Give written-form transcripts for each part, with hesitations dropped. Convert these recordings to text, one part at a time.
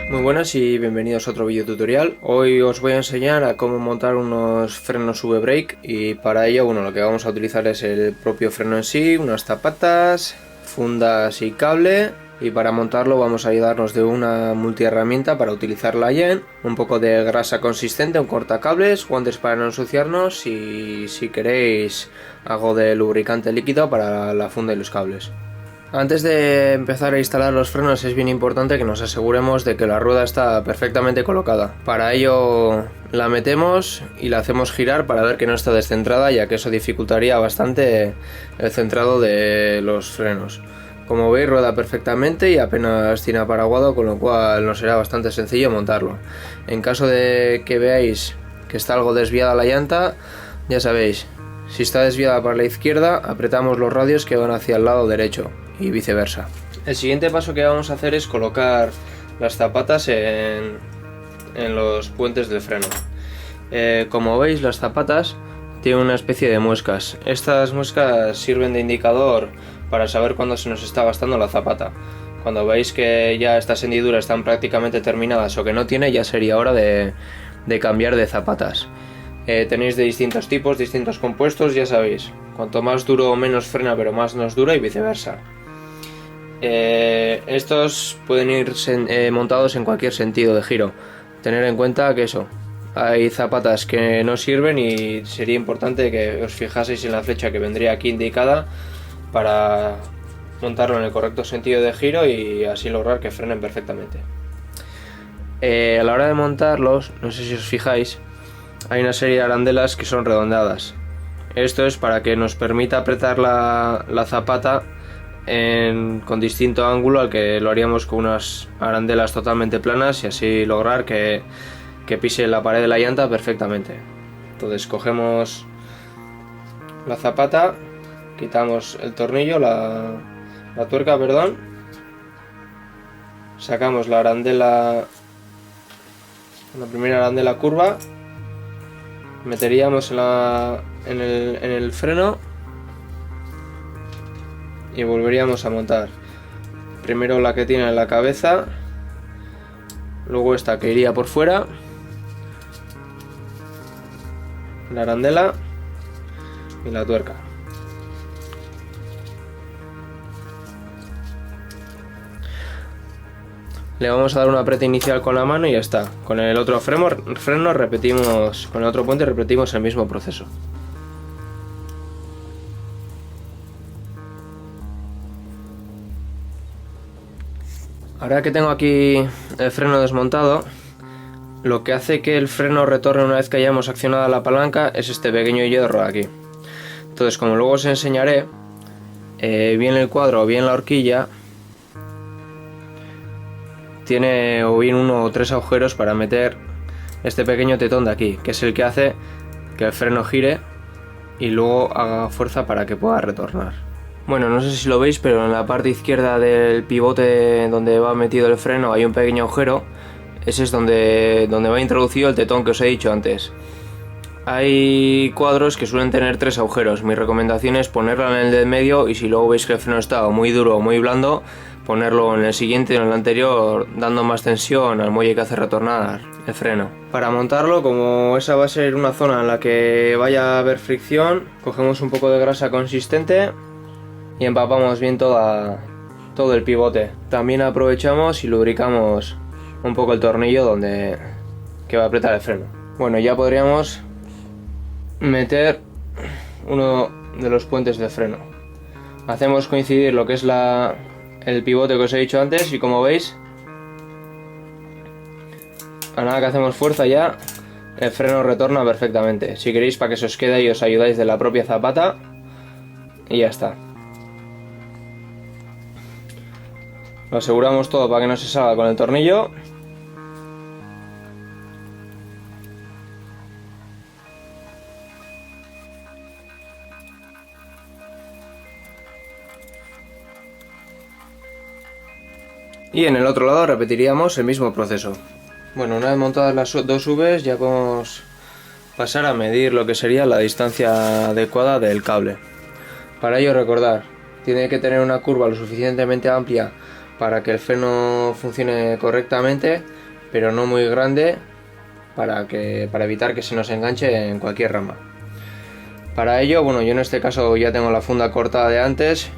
Muy buenas y bienvenidos a otro vídeo tutorial. Hoy os voy a enseñar a cómo montar unos frenos V-Brake y para ello, bueno, lo que vamos a utilizar es el propio freno en sí, unas zapatas, fundas y cable. Y para montarlo vamos a ayudarnos de una multiherramienta para utilizarla bien, un poco de grasa consistente, un cortacables, guantes para no ensuciarnos y si queréis algo de lubricante líquido para la funda y los cables. Antes de empezar a instalar los frenos es bien importante que nos aseguremos de que la rueda está perfectamente colocada. Para ello la metemos y la hacemos girar para ver que no está descentrada, ya que eso dificultaría bastante el centrado de los frenos. Como veis, rueda perfectamente y apenas tiene aparaguado, con lo cual nos será bastante sencillo montarlo. En caso de que veáis que está algo desviada la llanta, ya sabéis, si está desviada para la izquierda, apretamos los radios que van hacia el lado derecho y viceversa. El siguiente paso que vamos a hacer es colocar las zapatas en los puentes del freno. Como veis, las zapatas tienen una especie de muescas. Estas muescas sirven de indicador para saber cuándo se nos está gastando la zapata. Cuando veis que ya estas hendiduras están prácticamente terminadas o que no tiene, ya sería hora de cambiar de zapatas. Tenéis de distintos tipos, distintos compuestos, ya sabéis. Cuanto más duro o menos frena, pero más nos dura y viceversa. Estos pueden ir montados en cualquier sentido de giro. Tener en cuenta que eso, hay zapatas que no sirven y sería importante que os fijaseis en la flecha que vendría aquí indicada para montarlo en el correcto sentido de giro y así lograr que frenen perfectamente. A la hora de montarlos, no sé si os fijáis, hay una serie de arandelas que son redondeadas. Esto es para que nos permita apretar la zapata con distinto ángulo al que lo haríamos con unas arandelas totalmente planas y así lograr que pise la pared de la llanta perfectamente. Entonces cogemos la zapata, quitamos el tornillo, la tuerca, perdón, sacamos la arandela, la primera arandela curva, meteríamos en el freno y volveríamos a montar. Primero la que tiene en la cabeza, luego esta que iría por fuera, la arandela y la tuerca. Le vamos a dar un apriete inicial con la mano y ya está. Con el otro freno repetimos, con el otro puente repetimos el mismo proceso. Ahora que tengo aquí el freno desmontado, lo que hace que el freno retorne una vez que hayamos accionado la palanca es este pequeño hierro aquí. Entonces, como luego os enseñaré, bien el cuadro o bien la horquilla tiene o bien uno o tres agujeros para meter este pequeño tetón de aquí, que es el que hace que el freno gire y luego haga fuerza para que pueda retornar. Bueno, no sé si lo veis, pero en la parte izquierda del pivote donde va metido el freno hay un pequeño agujero. Ese es donde va introducido el tetón que os he dicho antes. Hay cuadros que suelen tener tres agujeros. Mi recomendación es ponerlo en el del medio y si luego veis que el freno está muy duro o muy blando, ponerlo en el siguiente o en el anterior, dando más tensión al muelle que hace retornar el freno. Para montarlo, como esa va a ser una zona en la que vaya a haber fricción, cogemos un poco de grasa consistente y empapamos bien todo el pivote. También aprovechamos y lubricamos un poco el tornillo que va a apretar el freno. Bueno, ya podríamos meter uno de los puentes de freno. Hacemos coincidir lo que es el pivote que os he dicho antes y como veis, a nada que hacemos fuerza ya, el freno retorna perfectamente. Si queréis, para que se os quede y os ayudáis de la propia zapata y ya está. Lo aseguramos todo para que no se salga con el tornillo. Y en el otro lado repetiríamos el mismo proceso. Bueno, una vez montadas las dos Vs ya podemos pasar a medir lo que sería la distancia adecuada del cable. Para ello recordar, tiene que tener una curva lo suficientemente amplia para que el freno funcione correctamente, pero no muy grande, para evitar que se nos enganche en cualquier rama. Para ello, bueno, yo en este caso ya tengo la funda cortada de antes,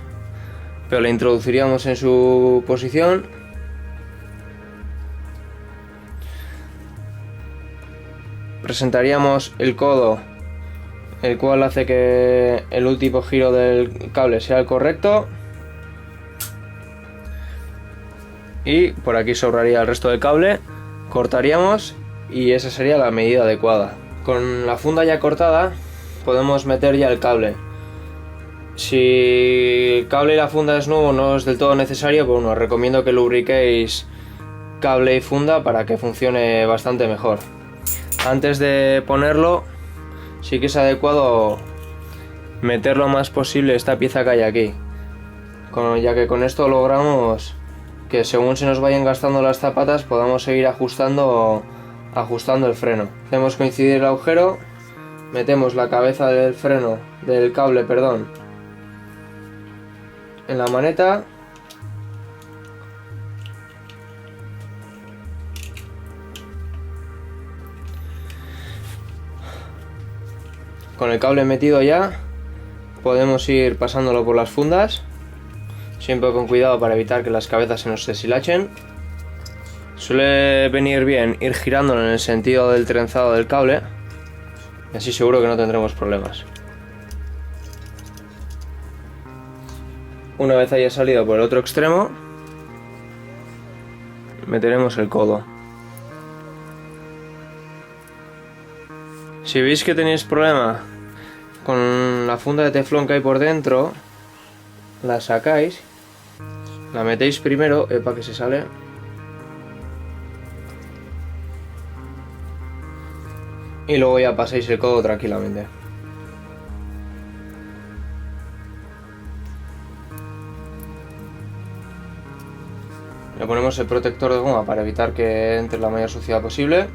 pero la introduciríamos en su posición. Presentaríamos el codo, el cual hace que el último giro del cable sea el correcto. Y por aquí sobraría el resto del cable, cortaríamos y esa sería la medida adecuada. Con la funda ya cortada podemos meter ya el cable. Si el cable y la funda es nuevo, no es del todo necesario, pues bueno, os recomiendo que lubriquéis cable y funda para que funcione bastante mejor. Antes de ponerlo, sí que es adecuado meter lo más posible esta pieza que hay aquí, ya que con esto logramos que según se nos vayan gastando las zapatas podamos seguir ajustando el freno. Hacemos coincidir el agujero, metemos la cabeza del cable, en la maneta. Con el cable metido ya, podemos ir pasándolo por las fundas, siempre con cuidado para evitar que las cabezas se nos deshilachen. Suele venir bien ir girándolo en el sentido del trenzado del cable, y así seguro que no tendremos problemas. Una vez haya salido por el otro extremo, meteremos el codo. Si veis que tenéis problema con la funda de teflón que hay por dentro, la sacáis, la metéis primero, para que se sale, y luego ya pasáis el codo tranquilamente. Le ponemos el protector de goma para evitar que entre la mayor suciedad posible.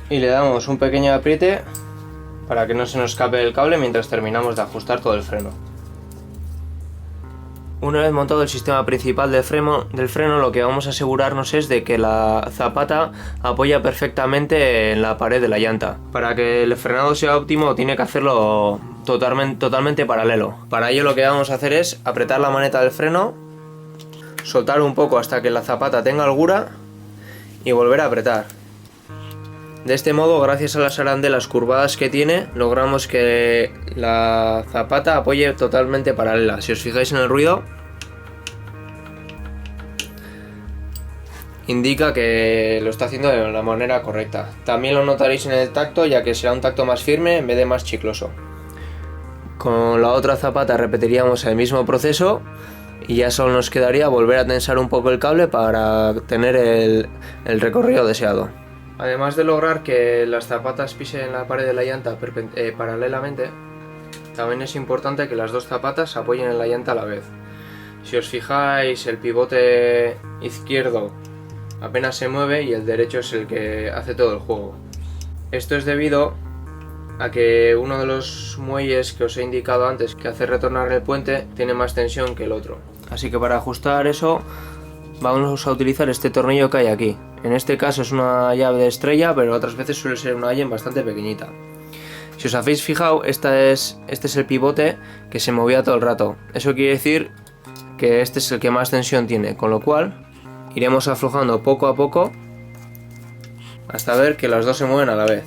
Y le damos un pequeño apriete para que no se nos escape el cable mientras terminamos de ajustar todo el freno. Una vez montado el sistema principal del freno, lo que vamos a asegurarnos es de que la zapata apoya perfectamente en la pared de la llanta. Para que el frenado sea óptimo tiene que hacerlo totalmente paralelo. Para ello lo que vamos a hacer es apretar la maneta del freno, soltar un poco hasta que la zapata tenga holgura y volver a apretar. De este modo, gracias a las arandelas curvadas que tiene, logramos que la zapata apoye totalmente paralela. Si os fijáis en el ruido, indica que lo está haciendo de la manera correcta. También lo notaréis en el tacto, ya que será un tacto más firme en vez de más chicloso. Con la otra zapata repetiríamos el mismo proceso y ya solo nos quedaría volver a tensar un poco el cable para tener el recorrido deseado. Además de lograr que las zapatas pisen la pared de la llanta paralelamente, también es importante que las dos zapatas apoyen en la llanta a la vez. Si os fijáis, el pivote izquierdo apenas se mueve y el derecho es el que hace todo el juego. Esto es debido a que uno de los muelles que os he indicado antes que hace retornar el puente tiene más tensión que el otro. Así que para ajustar eso vamos a utilizar este tornillo que hay aquí. En este caso es una llave de estrella, pero otras veces suele ser una allen bastante pequeñita. Si os habéis fijado, este es el pivote que se movía todo el rato. Eso quiere decir que este es el que más tensión tiene, con lo cual iremos aflojando poco a poco hasta ver que los dos se mueven a la vez.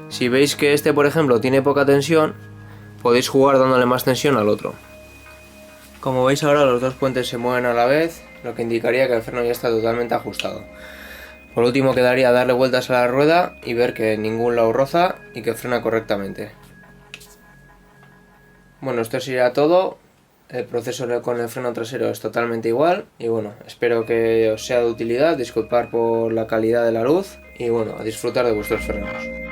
Si veis que este, por ejemplo, tiene poca tensión, podéis jugar dándole más tensión al otro. Como veis ahora, los dos puentes se mueven a la vez, lo que indicaría que el freno ya está totalmente ajustado. Por último quedaría darle vueltas a la rueda y ver que ningún lado roza y que frena correctamente. Bueno, esto sería todo. El proceso con el freno trasero es totalmente igual. Y bueno, espero que os sea de utilidad. Disculpad por la calidad de la luz. Y bueno, a disfrutar de vuestros frenos.